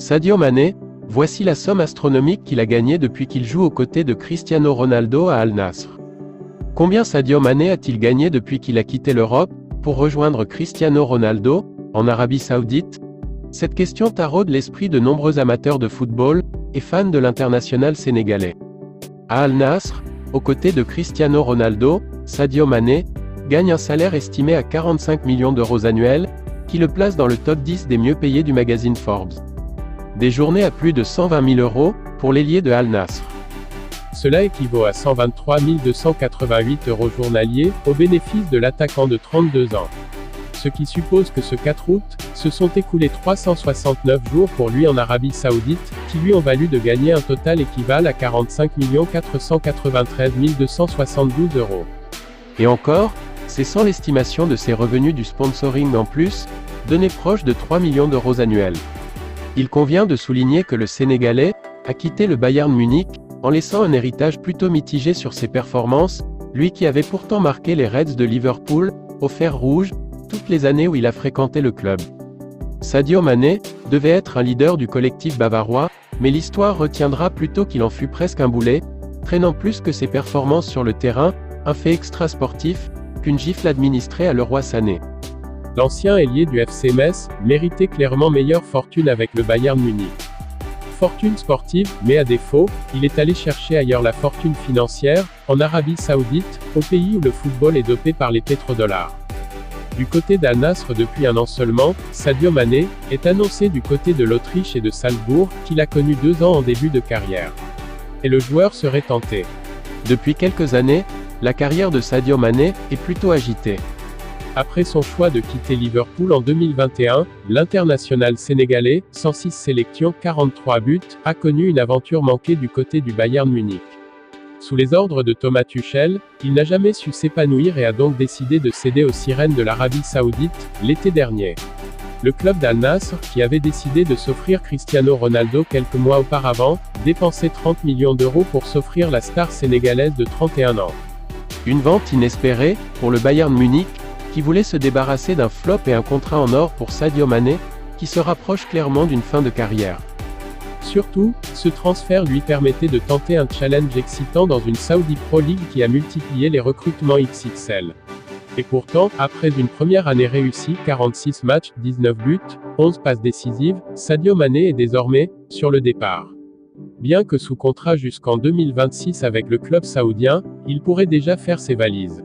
Sadio Mané, voici la somme astronomique qu'il a gagnée depuis qu'il joue aux côtés de Cristiano Ronaldo à Al Nassr. Combien Sadio Mané a-t-il gagné depuis qu'il a quitté l'Europe, pour rejoindre Cristiano Ronaldo, en Arabie Saoudite? Cette question taraude l'esprit de nombreux amateurs de football, et fans de l'international sénégalais. À Al Nassr, aux côtés de Cristiano Ronaldo, Sadio Mané gagne un salaire estimé à 45 millions d'euros annuels, qui le place dans le top 10 des mieux payés du magazine Forbes. Des journées à plus de 120 000 euros, pour l'ailier de Al Nassr. Cela équivaut à 123 288 euros journaliers, au bénéfice de l'attaquant de 32 ans. Ce qui suppose que ce 4 août, se sont écoulés 369 jours pour lui en Arabie Saoudite, qui lui ont valu de gagner un total équivalent à 45 493 272 euros. Et encore, c'est sans l'estimation de ses revenus du sponsoring en plus, donné proche de 3 millions d'euros annuels. Il convient de souligner que le Sénégalais a quitté le Bayern Munich, en laissant un héritage plutôt mitigé sur ses performances, lui qui avait pourtant marqué les Reds de Liverpool, au fer rouge, toutes les années où il a fréquenté le club. Sadio Mané devait être un leader du collectif bavarois, mais l'histoire retiendra plutôt qu'il en fut presque un boulet, traînant plus que ses performances sur le terrain, un fait extra-sportif, qu'une gifle administrée à Leroy Sané. L'ancien ailier du FC Metz méritait clairement meilleure fortune avec le Bayern Munich. Fortune sportive, mais à défaut, il est allé chercher ailleurs la fortune financière, en Arabie Saoudite, au pays où le football est dopé par les pétrodollars. Du côté d'Al Nassr depuis un an seulement, Sadio Mané est annoncé du côté de l'Autriche et de Salzbourg, qu'il a connu 2 ans en début de carrière. Et le joueur serait tenté. Depuis quelques années, la carrière de Sadio Mané est plutôt agitée. Après son choix de quitter Liverpool en 2021, l'international sénégalais, 106 sélections, 43 buts, a connu une aventure manquée du côté du Bayern Munich. Sous les ordres de Thomas Tuchel, il n'a jamais su s'épanouir et a donc décidé de céder aux sirènes de l'Arabie Saoudite, l'été dernier. Le club d'Al Nassr, qui avait décidé de s'offrir Cristiano Ronaldo quelques mois auparavant, dépensait 30 millions d'euros pour s'offrir la star sénégalaise de 31 ans. Une vente inespérée, pour le Bayern Munich, qui voulait se débarrasser d'un flop et un contrat en or pour Sadio Mané, qui se rapproche clairement d'une fin de carrière. Surtout, ce transfert lui permettait de tenter un challenge excitant dans une Saudi Pro League qui a multiplié les recrutements XXL. Et pourtant, après une première année réussie, 46 matchs, 19 buts, 11 passes décisives, Sadio Mané est désormais sur le départ. Bien que sous contrat jusqu'en 2026 avec le club saoudien, il pourrait déjà faire ses valises.